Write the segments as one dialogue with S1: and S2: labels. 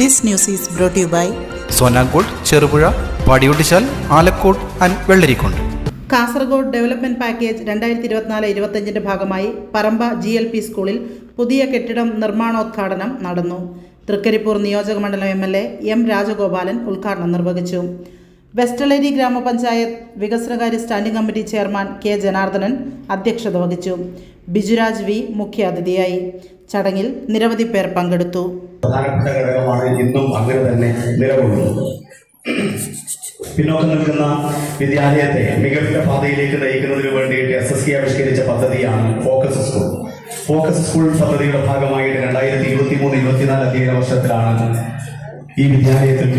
S1: This news is brought to you by
S2: Sonankode, Cherupuzha, Padiyottuchal, Alakode and Vellarikundu.
S1: Kasaragod development package 2024-25 ഭാഗമായി പറമ്പ GLP സ്കൂളിൽ പുതിയ കെട്ടിടം നിർമ്മാണോദ്ഘാടനം നടന്നു. തൃക്കരിപ്പൂർ നിയോജകമണ്ഡലം MLA M. രാജഗോപാലൻ ഉദ്ഘാടനം നിർവഹിച്ചു. വെസ്റ്റളേരി ഗ്രാമപഞ്ചായത്ത് വികസനകാര്യ standing committee chairman K. Janardhanan അധ്യക്ഷത വഹിച്ചു. ബിജുരാജ് V. മുഖ്യാതിഥിയായി. ചടങ്ങിൽ നിരവധി പേർ പങ്കെടുത്തു.
S3: പ്രധാനപ്പെട്ട ഘടകമാണ് ഇന്നും അങ്ങനെ തന്നെ നിലകൊള്ളുന്നത്. പിന്നോക്കം നിൽക്കുന്ന വിദ്യാലയത്തെ മികവിന്റെ പാതയിലേക്ക് നയിക്കുന്നതിന് വേണ്ടിയിട്ട് SSC ആവിഷ്കരിച്ച പദ്ധതിയാണ് ഫോക്കസ് സ്കൂൾ. ഫോക്കസ് സ്കൂൾ പദ്ധതിയുടെ ഭാഗമായിട്ട് 2023-24 അധ്യയന വർഷത്തിലാണ് ഈ വിദ്യാലയത്തിൽ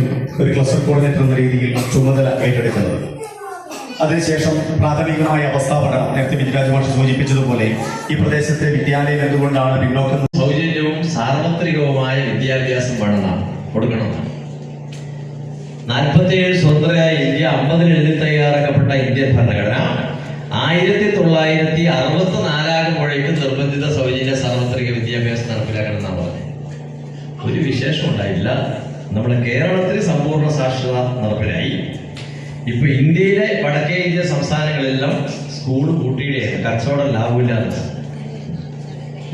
S3: ഒരു ക്ലസ്റ്റർ കോർഡിനേറ്റർ എന്ന രീതിയിൽ ചുമതല ഏറ്റെടുക്കുന്നത്. അതിനുശേഷം പ്രാഥമികമായ അവസ്ഥാപനം നേരത്തെ ബിജുരാജ് മാഷ് സൂചിപ്പിച്ചതുപോലെ ഈ പ്രദേശത്തെ വിദ്യാലയം എന്തുകൊണ്ടാണ് പിന്നോക്കം?
S4: സൗജന്യവും സാർവത്രികവുമായ വിദ്യാഭ്യാസം വേണമെന്നാണ്, കൊടുക്കണമെന്നാണ്. 47 സ്വതന്ത്രയായ ഇന്ത്യ 50 എഴുതി തയ്യാറാക്കപ്പെട്ട ഇന്ത്യൻ ഭരണഘടന 1964 ആകുമ്പോഴേക്കും നിർബന്ധിത സൗജന്യ സാർവത്രിക വിദ്യാഭ്യാസം നടപ്പിലാക്കണം എന്നാണ് പറഞ്ഞത്. ഒരു വിശേഷം ഉണ്ടായില്ല. നമ്മുടെ കേരളത്തിൽ സമ്പൂർണ്ണ സാക്ഷരത നടപ്പിലായി. ഇപ്പൊ ഇന്ത്യയിലെ വടക്കേ ഇന്ത്യ സംസ്ഥാനങ്ങളെല്ലാം സ്കൂൾ കൂട്ടിയിടെയാണ്. കച്ചവടം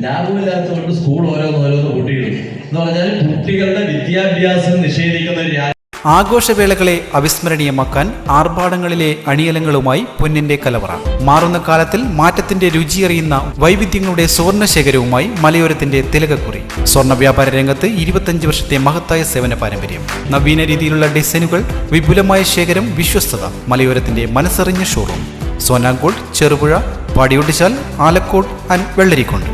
S4: ലാഭമില്ലാത്തതുകൊണ്ട് സ്കൂൾ ഓരോന്ന് കൂട്ടിയിടും എന്ന് പറഞ്ഞാൽ കുട്ടികളുടെ വിദ്യാഭ്യാസം നിഷേധിക്കുന്ന ഒരു
S2: ആഘോഷവേളകളെ അവിസ്മരണീയമാക്കാൻ ആർഭാടങ്ങളിലെ അണിയലങ്ങളുമായി പൊന്നിന്റെ കലവറ. മാറുന്ന കാലത്തിൽ മാറ്റത്തിന്റെ രുചിയറിയുന്ന വൈവിധ്യങ്ങളുടെ സ്വർണ്ണശേഖരവുമായി മലയോരത്തിന്റെ തിലകക്കുറി. സ്വർണ്ണ വ്യാപാര രംഗത്ത് 25 വർഷത്തെ മഹത്തായ സേവന പാരമ്പര്യം, നവീന രീതിയിലുള്ള ഡിസൈനുകൾ, വിപുലമായ ശേഖരം, വിശ്വസ്തത. മലയോരത്തിന്റെ മനസ്സറിഞ്ഞ ഷോറൂം. സോനാങ്കോട്, ചെറുപുഴ, പാടിയൊട്ടിച്ചാൽ, ആലക്കോട് ആൻഡ് വെള്ളരിക്കുണ്ട്.